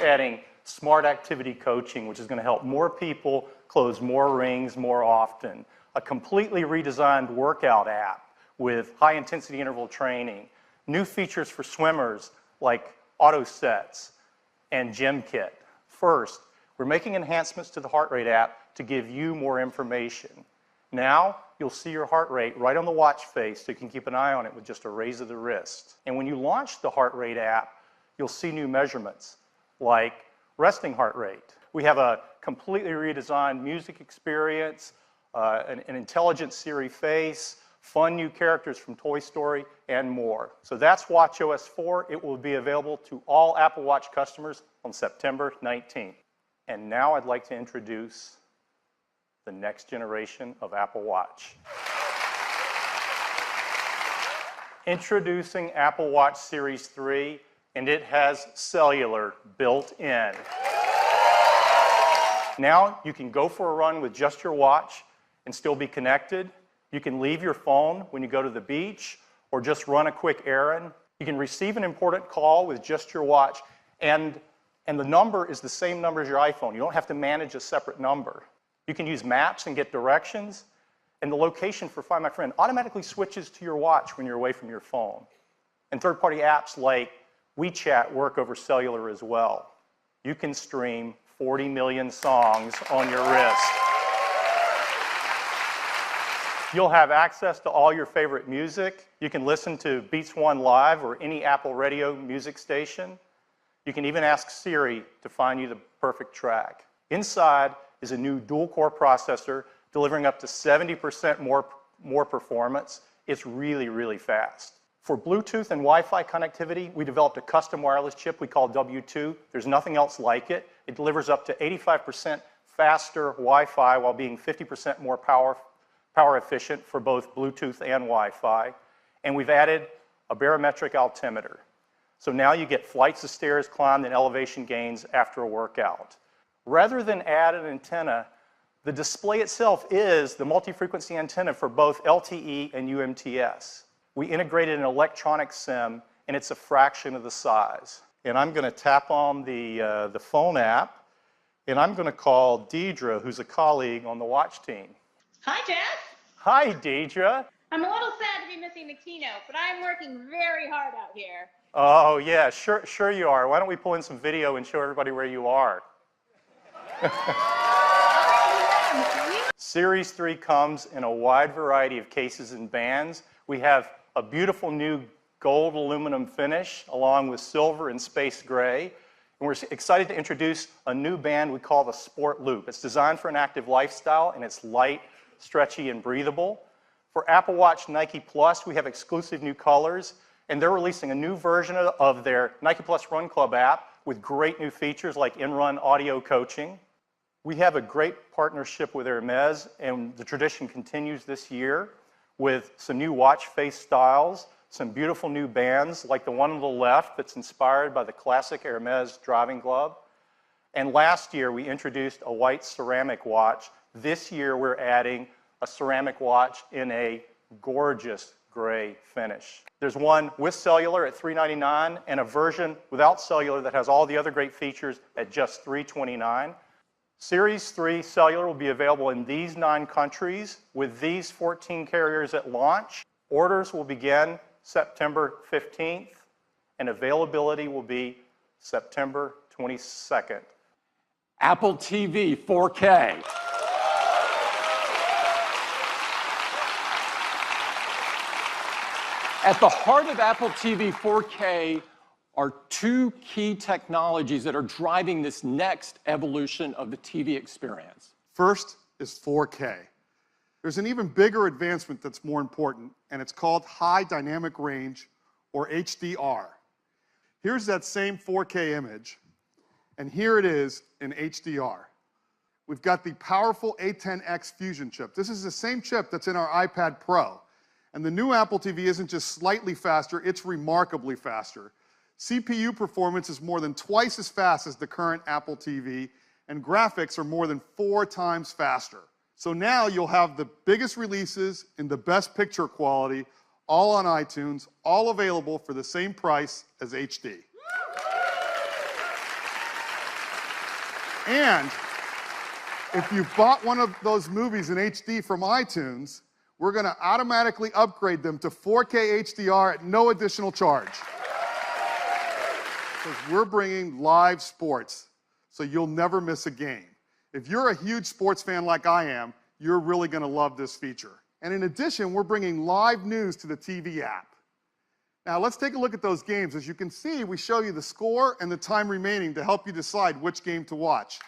adding smart activity coaching, which is going to help more people close more rings more often. A completely redesigned workout app with high-intensity interval training. New features for swimmers like auto sets and gym kit. First, we're making enhancements to the heart rate app to give you more information. Now, you'll see your heart rate right on the watch face so you can keep an eye on it with just a raise of the wrist. And when you launch the heart rate app, you'll see new measurements like resting heart rate. We have a completely redesigned music experience, an intelligent Siri face, fun new characters from Toy Story, and more. So that's watchOS 4. It will be available to all Apple Watch customers on September 19th. And now I'd like to introduce the next generation of Apple Watch. Introducing Apple Watch Series 3, and it has cellular built in. Now you can go for a run with just your watch and still be connected. You can leave your phone when you go to the beach or just run a quick errand. You can receive an important call with just your watch, and the number is the same number as your iPhone. You don't have to manage a separate number. You can use maps and get directions, and the location for Find My Friend automatically switches to your watch when you're away from your phone. And third-party apps like WeChat work over cellular as well. You can stream 40 million songs on your wrist. You'll have access to all your favorite music. You can listen to Beats One Live or any Apple Radio music station. You can even ask Siri to find you the perfect track. Inside is a new dual-core processor delivering up to 70% more performance. It's really, really fast. For Bluetooth and Wi-Fi connectivity, we developed a custom wireless chip we call W2. There's nothing else like it. It delivers up to 85% faster Wi-Fi while being 50% more power efficient for both Bluetooth and Wi-Fi. And we've added a barometric altimeter. So now you get flights of stairs climbed and elevation gains after a workout. Rather than add an antenna, the display itself is the multi-frequency antenna for both LTE and UMTS. We integrated an electronic SIM, and it's a fraction of the size. And I'm going to tap on the phone app, and I'm going to call Deidre, who's a colleague on the watch team. Hi, Jeff. Hi, Deidre. I'm a little sad to be missing the keynote, but I'm working very hard out here. Oh, yeah, sure you are. Why don't we pull in some video and show everybody where you are? Series 3 comes in a wide variety of cases and bands. We have a beautiful new gold aluminum finish along with silver and space gray. And we're excited to introduce a new band we call the Sport Loop. It's designed for an active lifestyle, and it's light, stretchy, and breathable. For Apple Watch Nike Plus, we have exclusive new colors, and they're releasing a new version of their Nike Plus Run Club app with great new features like in-run audio coaching. We have a great partnership with Hermes, and the tradition continues this year with some new watch face styles, some beautiful new bands like the one on the left that's inspired by the classic Hermes driving glove. And last year, we introduced a white ceramic watch. This year, we're adding a ceramic watch in a gorgeous gray finish. There's one with cellular at $399 and a version without cellular that has all the other great features at just $329. Series 3 cellular will be available in these 9 countries with these 14 carriers at launch. Orders will begin September 15th, and availability will be September 22nd. Apple TV 4K. At the heart of Apple TV 4K are 2 key technologies that are driving this next evolution of the TV experience. First is 4K. There's an even bigger advancement that's more important, and it's called High Dynamic Range, or HDR. Here's that same 4K image, and here it is in HDR. We've got the powerful A10X Fusion chip. This is the same chip that's in our iPad Pro. And the new Apple TV isn't just slightly faster, it's remarkably faster. CPU performance is more than twice as fast as the current Apple TV, and graphics are more than 4 times faster. So now you'll have the biggest releases in the best picture quality, all on iTunes, all available for the same price as HD. And if you bought one of those movies in HD from iTunes, we're going to automatically upgrade them to 4K HDR at no additional charge. Because we're bringing live sports, so you'll never miss a game. If you're a huge sports fan like I am, you're really going to love this feature. And in addition, we're bringing live news to the TV app. Now, let's take a look at those games. As you can see, we show you the score and the time remaining to help you decide which game to watch.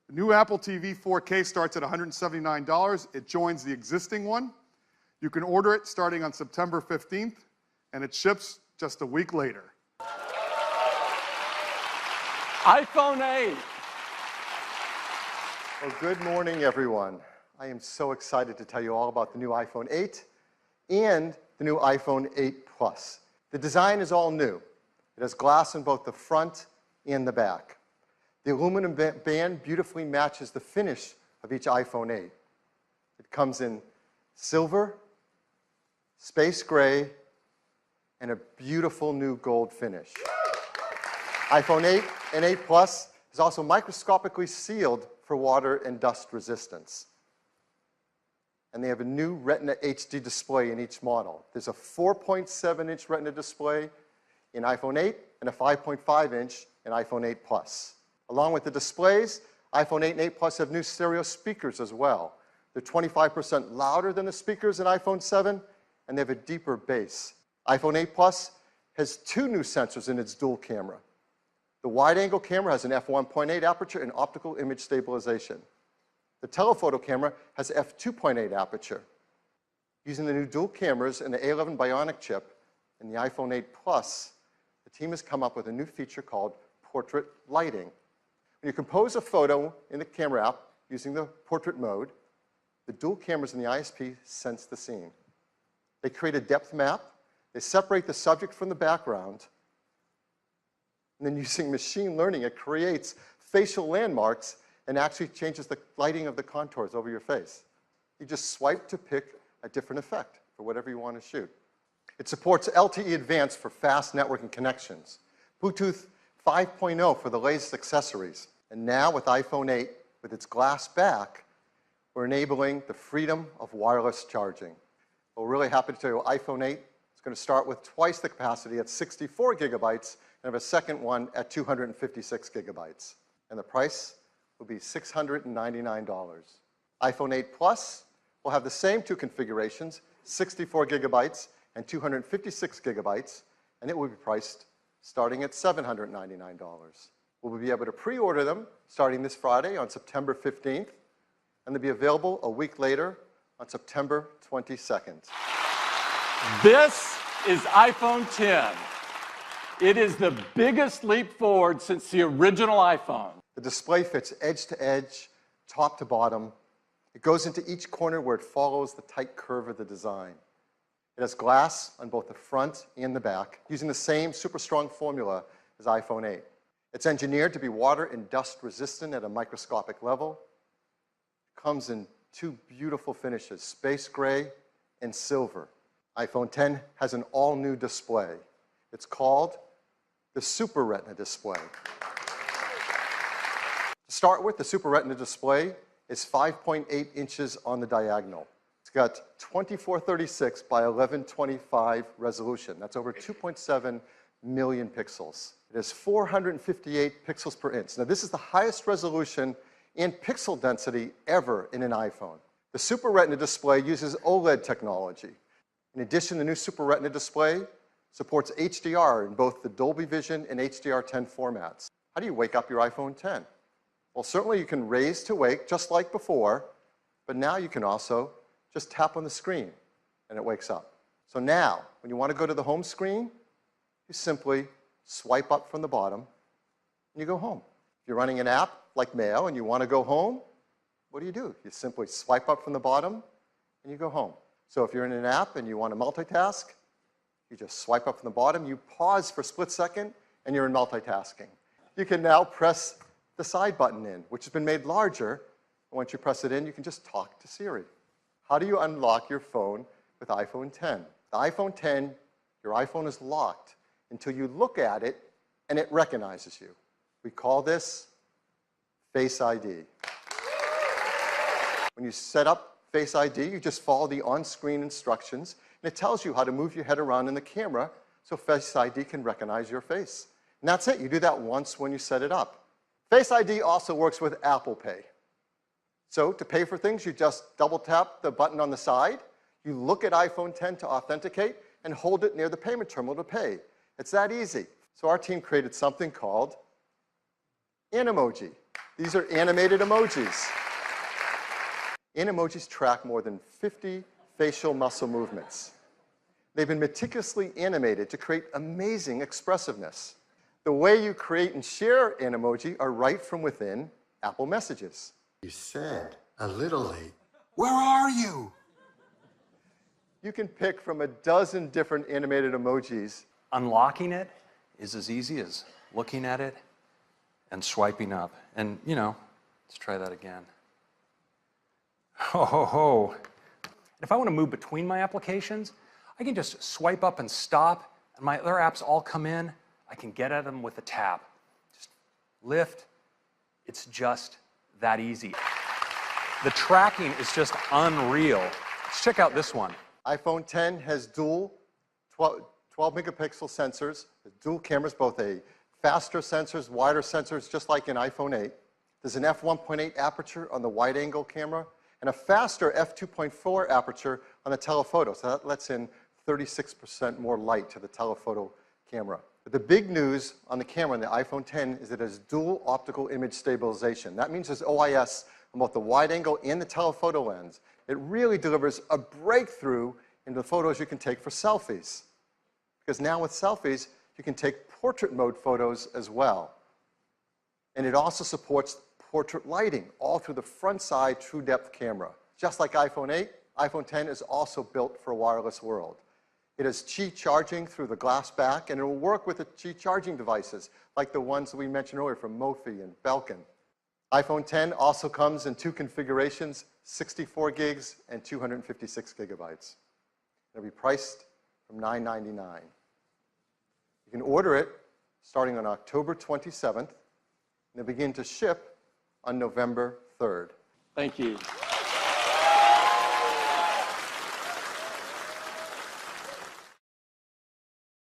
The new Apple TV 4K starts at $179. It joins the existing one. You can order it starting on September 15th, and it ships just a week later. iPhone 8. Well, good morning, everyone. I am so excited to tell you all about the new iPhone 8 and the new iPhone 8 Plus. The design is all new. It has glass in both the front and the back. The aluminum band beautifully matches the finish of each iPhone 8. It comes in silver, space gray, and a beautiful new gold finish. iPhone 8 and 8 Plus is also microscopically sealed for water and dust resistance. And they have a new Retina HD display in each model. There's a 4.7-inch Retina display in iPhone 8 and a 5.5-inch in iPhone 8 Plus. Along with the displays, iPhone 8 and 8 Plus have new stereo speakers as well. They're 25% louder than the speakers in iPhone 7, and they have a deeper bass. iPhone 8 Plus has two new sensors in its dual camera. The wide-angle camera has an f1.8 aperture and optical image stabilization. The telephoto camera has f2.8 aperture. Using the new dual cameras and the A11 Bionic chip in the iPhone 8 Plus, the team has come up with a new feature called portrait lighting. When you compose a photo in the camera app using the portrait mode, the dual cameras in the ISP sense the scene. They create a depth map, they separate the subject from the background, and then using machine learning, it creates facial landmarks and actually changes the lighting of the contours over your face. You just swipe to pick a different effect for whatever you want to shoot. It supports LTE Advanced for fast networking connections, Bluetooth 5.0 for the latest accessories, and now with iPhone 8, with its glass back, we're enabling the freedom of wireless charging. We're really happy to tell you iPhone 8 is going to start with twice the capacity at 64 gigabytes and have a second one at 256 gigabytes. And the price will be $699. iPhone 8 Plus will have the same two configurations, 64 gigabytes and 256 gigabytes, and it will be priced starting at $799. We'll be able to pre-order them starting this Friday on September 15th, and they'll be available a week later on September 22nd. This is iPhone 10. It is the biggest leap forward since the original iPhone. The display fits edge to edge, top to bottom. It goes into each corner where it follows the tight curve of the design. It has glass on both the front and the back, using the same super strong formula as iPhone 8. It's engineered to be water and dust resistant at a microscopic level. It comes in two beautiful finishes, space gray and silver. iPhone 10 has an all-new display. It's called the Super Retina display. To start with, the Super Retina display is 5.8 inches on the diagonal. It's got 2436 by 1125 resolution. That's over 2.7 million pixels. It has 458 pixels per inch. Now, this is the highest resolution and pixel density ever in an iPhone. The Super Retina display uses OLED technology. In addition, the new Super Retina display supports HDR in both the Dolby Vision and HDR10 formats. How do you wake up your iPhone 10? Well, certainly you can raise to wake just like before, but now you can also just tap on the screen and it wakes up. So now, when you want to go to the home screen, you simply swipe up from the bottom and you go home. If you're running an app like Mail and you want to go home, what do? You simply swipe up from the bottom and you go home. So if you're in an app and you want to multitask, you just swipe up from the bottom, you pause for a split second, and you're in multitasking. You can now press the side button in, which has been made larger. And once you press it in, you can just talk to Siri. How do you unlock your phone with iPhone 10? The iPhone 10, your iPhone is locked until you look at it and it recognizes you. We call this Face ID. When you set up Face ID, you just follow the on-screen instructions, and it tells you how to move your head around in the camera so Face ID can recognize your face. And that's it. You do that once when you set it up. Face ID also works with Apple Pay. So to pay for things, you just double tap the button on the side, you look at iPhone X to authenticate, and hold it near the payment terminal to pay. It's that easy. So our team created something called Animoji. These are animated emojis. Animojis track more than 50 facial muscle movements. They've been meticulously animated to create amazing expressiveness. The way you create and share Animoji are right from within Apple Messages. You said a little late. Where are you? You can pick from a dozen different animated emojis. Unlocking it is as easy as looking at it and swiping up. And, you know, let's try that again. Ho, ho, ho. If I want to move between my applications, I can just swipe up and stop, and my other apps all come in. I can get at them with a tap. Just lift. It's just that easy. The tracking is just unreal. Let's check out this one. iPhone X has dual 12 megapixel sensors, dual cameras, both a faster sensors, wider sensors, just like in iPhone 8. There's an f1.8 aperture on the wide-angle camera and a faster f2.4 aperture on the telephoto. So that lets in 36% more light to the telephoto camera. But the big news on the camera on the iPhone X is that it has dual optical image stabilization. That means there's OIS on both the wide-angle and the telephoto lens. It really delivers a breakthrough in the photos you can take for selfies. Because now with selfies, you can take portrait mode photos as well. And it also supports portrait lighting all through the front side true depth camera. Just like iPhone 8, iPhone X is also built for a wireless world. It has Qi charging through the glass back, and it will work with the Qi charging devices, like the ones that we mentioned earlier from Mophie and Belkin. iPhone X also comes in two configurations, 64 gigs and 256 gigabytes. It'll be priced from $999. You can order it starting on October 27th, and they begin to ship on November 3rd. Thank you.